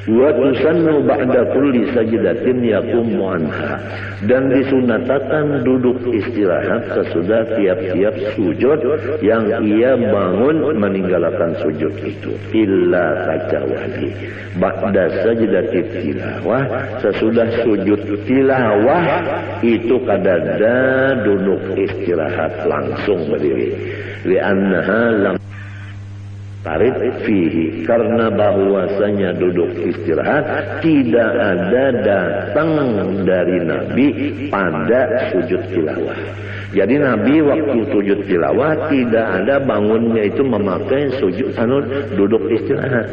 Wa tusannu ba'da kulli sajdatin yaqumu anha. Dan disunatakan duduk istirahat sesudah tiap-tiap sujud yang ia bangun meninggalkan sujud itu. Illa kecuali ba'da sajdatit tilawah, sesudah sujud tilawah itu kadada duduk istirahat langsung berdiri. Li'annaha lam tarid fihi, karena bahwasanya duduk istirahat tidak ada datang dari Nabi pada sujud tilawah. Jadi Nabi waktu sujud tilawah tidak ada bangunnya itu memakai sujud duduk istirahat.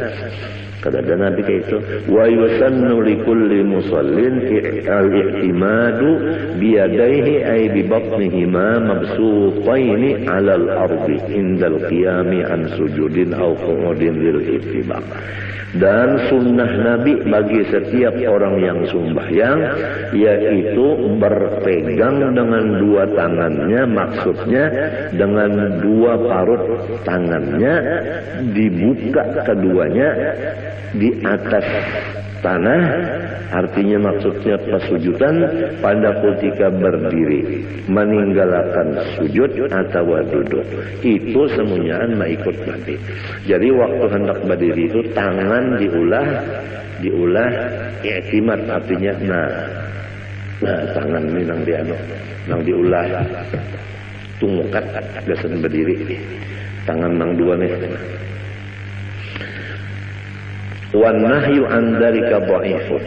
Kada Nabi kayak itu. Wa yusannu likulli musallin al-i'timadu biyadaihi ay bi batnihima mabsutaini 'ala al-ardi indal qiyami an sujudin aw qu'udin lil ittiba'. Dan sunnah Nabi bagi setiap orang yang sembahyang yaitu berpegang dengan dua tangannya, maksudnya dengan dua parut tangannya dibuka keduanya di atas tanah, artinya maksudnya pasujudan pada ketika berdiri meninggalkan sujud atau duduk itu semuanya ikut Nabi. Jadi waktu hendak berdiri itu tangan diulah i'timad, artinya nah tangan ini nang diulah tungkat gasan berdiri, tangan nang dua nih. Wan nahyu an dzalika dhaifun.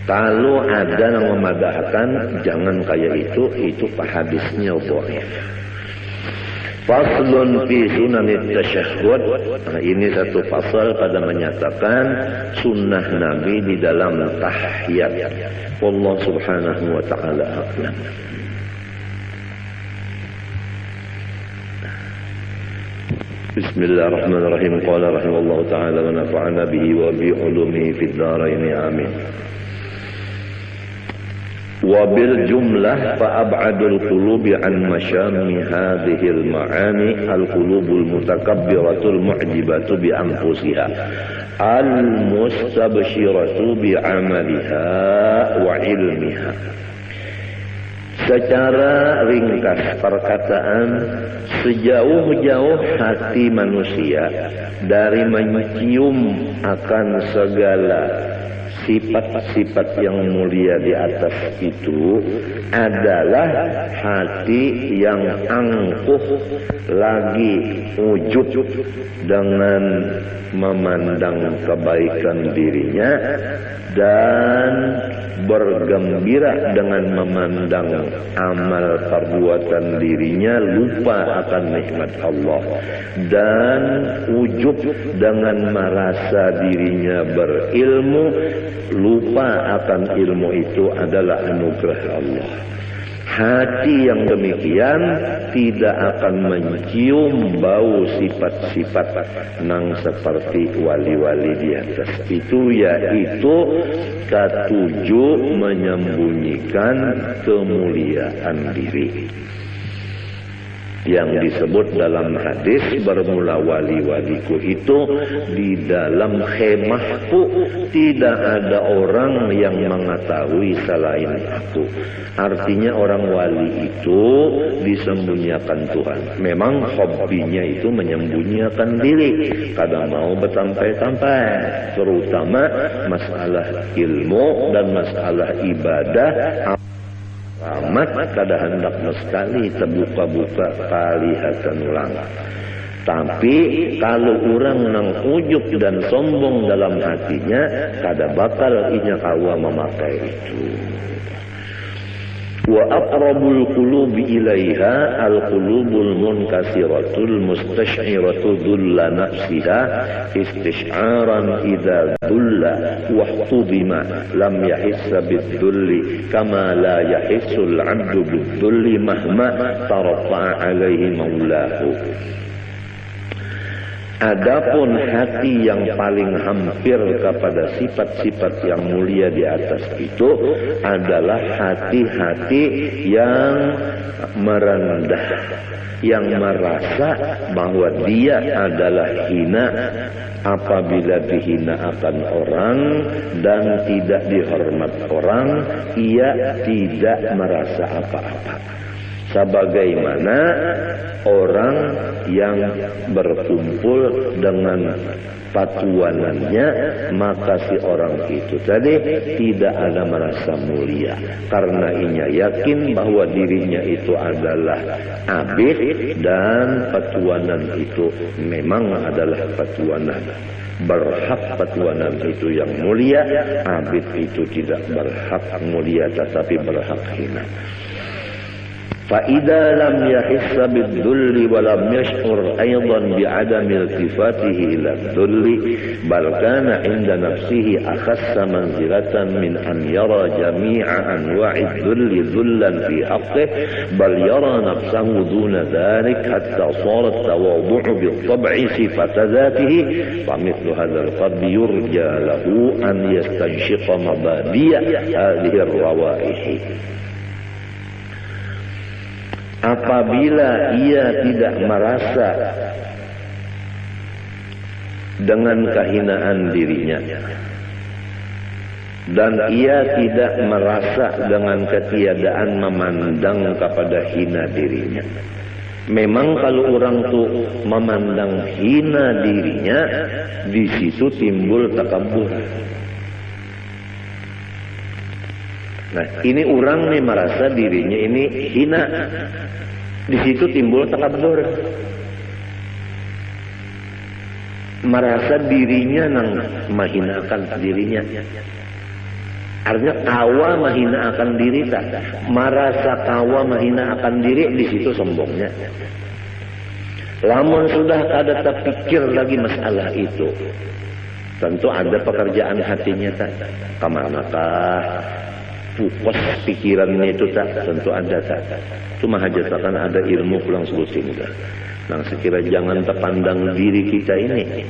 Kalau ada yang memadahkan jangan kayak itu hadisnya dhaif. Faslun fi sunanit tasyahhud. Nah, ini satu pasal pada menyatakan sunnah Nabi di dalam tahiyat. Allah Subhanahu wa taala a'lam. Bismillahirrahmanirrahim. Qala rahimahullahu ta'ala wa nafa'ana bihi wa bi ulumihi fid dharain amin. Wa bil jumlah fa ab'adul qulubi an masyami hadhihi al ma'ani al qulubul mutakabbiratul mu'jibatu bi anfusiha al mustabshiratu bi 'amaliha wa ilmiha. Secara ringkas perkataan, sejauh-jauh hati manusia dari mencium akan segala sifat-sifat yang mulia di atas itu adalah hati yang angkuh lagi ujub dengan memandang kebaikan dirinya dan bergembira dengan memandang amal perbuatan dirinya, lupa akan nikmat Allah, dan ujub dengan merasa dirinya berilmu, lupa akan ilmu itu adalah anugerah Allah. Hati yang demikian tidak akan mencium bau sifat-sifat nang seperti wali-wali di atas itu, yaitu ketujuh menyembunyikan kemuliaan diri yang disebut dalam hadis, bermula wali-waliku itu di dalam khemahku tidak ada orang yang mengetahui selain aku. Artinya orang wali itu disembunyikan Tuhan. Memang hobinya itu menyembunyikan diri, kadang mau bertampai-tampai, terutama masalah ilmu dan masalah ibadah. Amat kada hendak sekali terbuka-buka kalihatan ulang. Tapi kalau orang nang ujub dan sombong dalam hatinya, kada bakal inya kawa memakai itu. Wa aqrabul qulubi ilaiha al-qulubul munkasiratul mustash'iratu dhulla nafsiha istish'aran idza dhulla wa hubima lam yahissa bidhulli kama la yahissul 'abdu bidhulli mahma tarfa'a 'alaihi maulahu. Adapun hati yang paling hampir kepada sifat-sifat yang mulia di atas itu adalah hati-hati yang merendah, yang merasa bahwa dia adalah hina apabila dihina akan orang dan tidak dihormat orang, ia tidak merasa apa-apa. Sebagaimana orang yang berkumpul dengan patuanannya, maka si orang itu tadi tidak ada merasa mulia, karena inya yakin bahwa dirinya itu adalah abid dan patuanan itu memang adalah patuanan. Berhak patuanan itu yang mulia, abid itu tidak berhak mulia tetapi berhak hina. فإذا لم يحس بالذل ولم يشعر أيضا بعدم التفاته إلى الذل بل كان عند نفسه أخس منزلة من أن يرى جميع أنواع الذل ذلا في حقه بل يرى نفسه دون ذلك حتى صار التواضع بالطبع صفة ذاته فمثل هذا القلب يرجى له أن يستنشق مبادئ هذه الروائح. Apabila ia tidak merasa dengan kehinaan dirinya dan ia tidak merasa dengan ketiadaan memandang kepada hina dirinya. Memang kalau orang tuh memandang hina dirinya, di situ timbul takabur. Nah, ini orang nih merasa dirinya ini hina. Di situ timbul takabur. Merasa dirinya nang mahinakan dirinya. Artinya kawa mahinakan diri tak. Merasa kawa mahinakan diri, di situ sombongnya. Lamun sudah kada terpikir lagi masalah itu, tentu ada pekerjaan hatinya tak. Kemanakah fokus pikirannya itu tak, tentu ada tak. Cuma hajatakan ada ilmu pulang sebutin tak. Nang sekira jangan terpandang diri kita ini.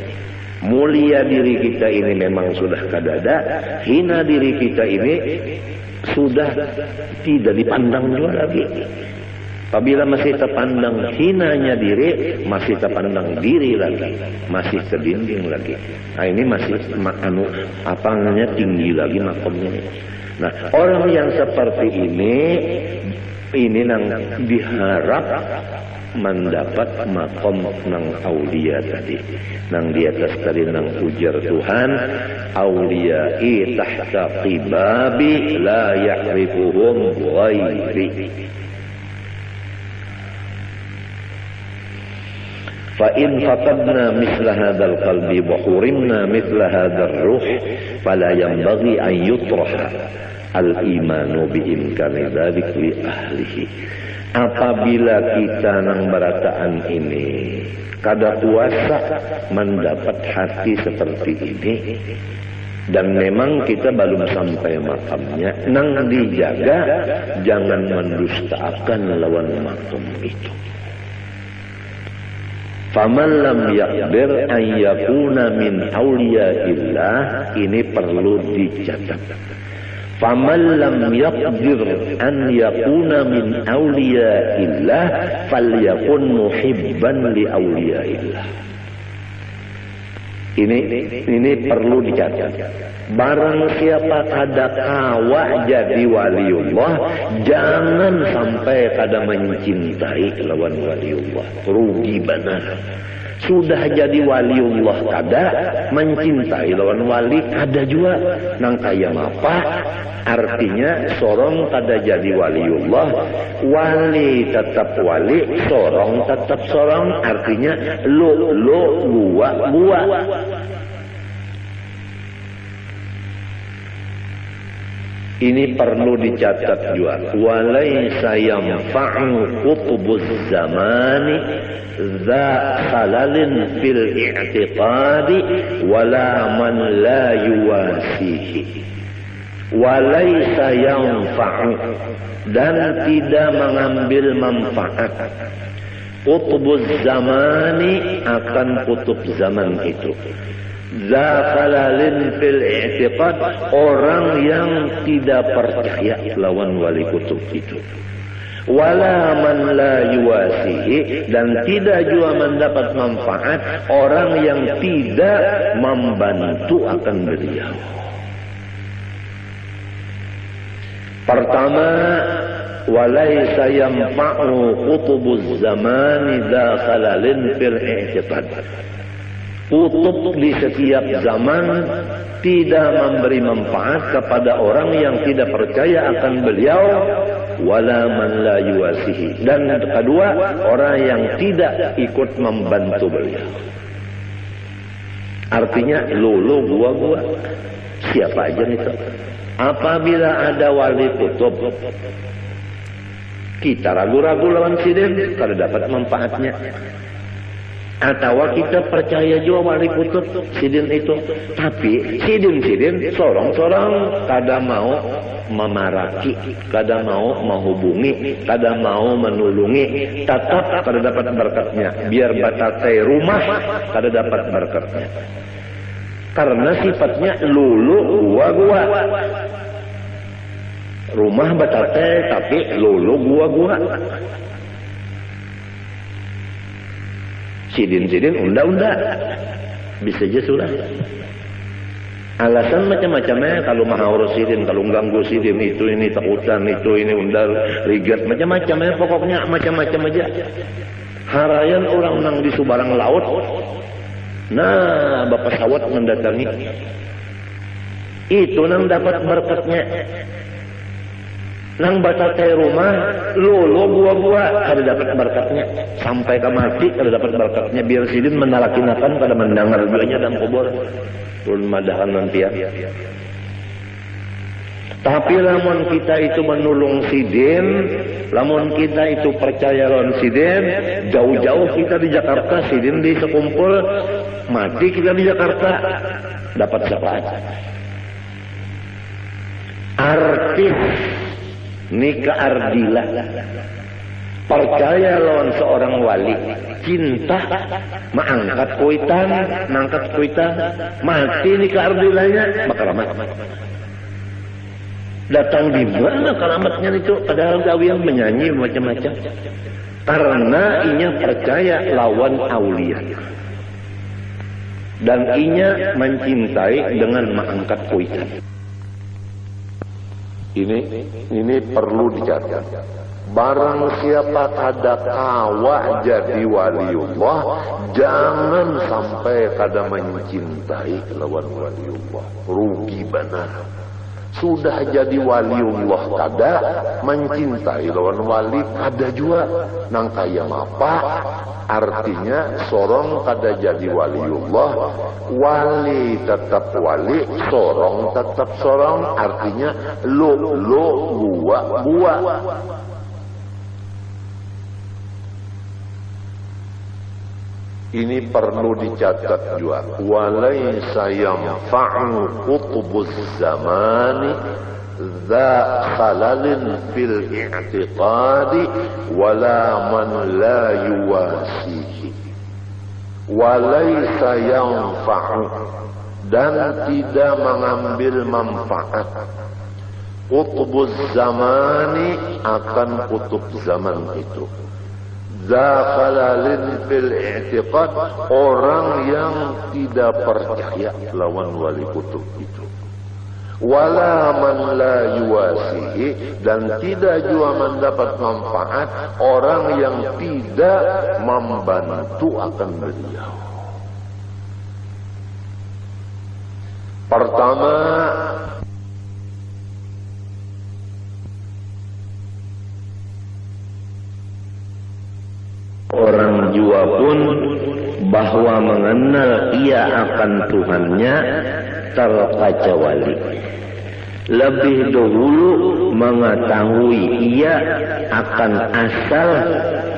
Mulia diri kita ini memang sudah kadada, hina diri kita ini sudah tidak dipandang juga lagi. Apabila masih terpandang hinanya diri, masih terpandang diri lagi, masih ke dinding lagi. Nah ini masih apa namanya tinggi lagi makamnya. Nah, orang yang seperti ini nang diharap mendapat makom nang aulia tadi. Nang di atas tadi nang ujar Tuhan, auliyai tahta qibabi la ya'rifuhum ghairi. فإن فقدنا مثل هذا القلب وحرمنا مثل هذا الروح فلا ينبغي أن يطرح الإيمان بإمكان ذلك لأهله. Apabila kita nang berataan ini kada kuasa mendapat hati seperti ini, dan memang kita belum sampai makamnya, nang dijaga jangan mendustakan lawan makam itu. Faman lam yaqdir an yakuna min auliyaillah, ini perlu dicatat. Faman lam yaqdir an yakuna min auliyaillah falyakun muhibban li auliyaillah. Ini perlu dicatat. Barang siapa kada kawa jadi waliullah, jangan sampai kada mencintai lawan waliullah. Rugi benar. Sudah jadi waliullah kada, mencintai lawan wali kada juga. Nang kaya apa? Artinya sorong kada jadi waliullah, wali tetap wali, sorong tetap sorong. Artinya lo gua. Ini perlu dicatat juga. Walaysa yanfa'u qutbuz zamani za khalalin fil i'tiqadi wala man la yuwasihi. Walaysa yanfa'u, dan tidak mengambil manfaat. Qutbuz zamani, akan kutub zaman itu. Zakhalalin fil i'tiqad, orang yang tidak percaya lawan wali kutub itu. Wala man la yuwasihi, dan tidak juga mendapat manfaat orang yang tidak membantu akan beliau. Pertama, walaysa yanfa'u qutubuz zamani zakhalalin fil i'tiqad. Kutub di setiap zaman tidak memberi manfaat kepada orang yang tidak percaya akan beliau, wala man la yuwasihi, dan kedua, orang yang tidak ikut membantu beliau. Artinya lulu gua siapa aja itu. Apabila ada wali kutub kita ragu-ragu lawan sidin, kada dapat manfaatnya. Atau kita percaya juga wali kutub sidin itu, tapi sidin sorong-sorong kada mau memaraki, kada mau menghubungi, kada mau menulungi, tetap kada dapat berkatnya. Biar batatai rumah kada dapat berkatnya, karena sifatnya lulu gua. Rumah batatai tapi lulu gua. Sidin unda bisa aja sudah. Alasan macam-macamnya, kalau maha urus sidin, kalau ganggu sidin itu, ini takutan, itu, ini undar, rigat, macam-macamnya, pokoknya macam-macam aja. Harayan orang nang di subarang laut, nah bapak sawat mendatangi, itu nang dapat berkatnya. Nang batatai rumah, lulu gua kada dapat berkatnya. Sampai ke mati kada dapat berkatnya. Biar sidin menalakinakan kada mendengar bilanya dalam kubur. Turun madahan nanti ya. Tapi lamun kita itu menulung sidin, lamun kita itu percaya lawan sidin, jauh-jauh kita di Jakarta, sidin di sekumpul, mati kita di Jakarta, dapat syafaat. Artis nikah ardilah, percaya lawan seorang wali, cinta, mangkat kuitan, mati nikah ardilahnya, makaramat. Datang di mana karamatnya itu? Padahal gawe yang menyanyi macam-macam. Karena inya percaya lawan aulia, dan inya mencintai dengan mangkat kuitan. Ini perlu dicatat. Barang siapa kada kawa jadi waliullah, jangan sampai kada mencintai lawan waliullah. Rugi benar. Sudah jadi waliullah kada, mencintai lawan wali kada juga. Nang kaya apa? Artinya sorong kada jadi waliullah, wali tetap wali, sorong tetap sorong. Artinya lo gua. Ini perlu dicatat juga. Walaysa yanfa'u qutbuz zamani za khalalin fil i'tiqadi wala man la yuwasihi. Walaysa yanfa'u, dan tidak mengambil manfaat. Qutbuz zamani, akan kutub zaman itu. Zakhalalin fil i'tiqad, orang yang tidak percaya lawan wali kutub itu. wala man la yuwasihi, dan tidak juga mendapat manfaat orang yang tidak membantu akan beliau. Pertama, orang jua pun bahwa mengenal ia akan Tuhannya terkecuali lebih dahulu mengetahui ia akan asal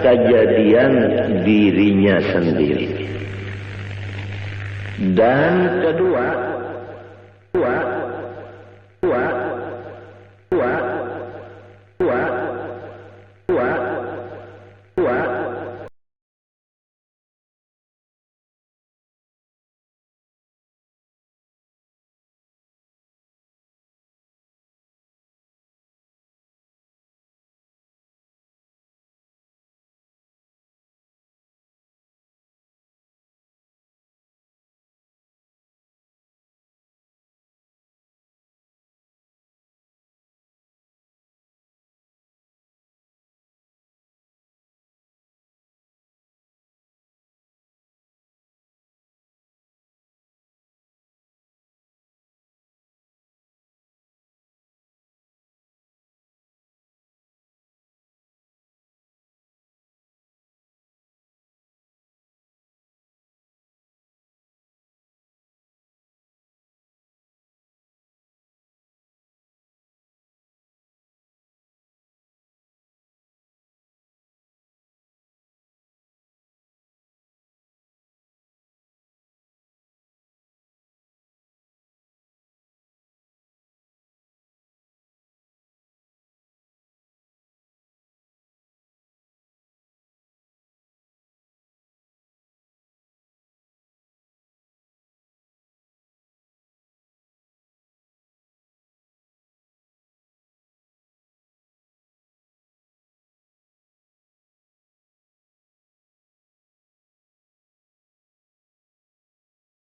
kejadian dirinya sendiri. Dan kedua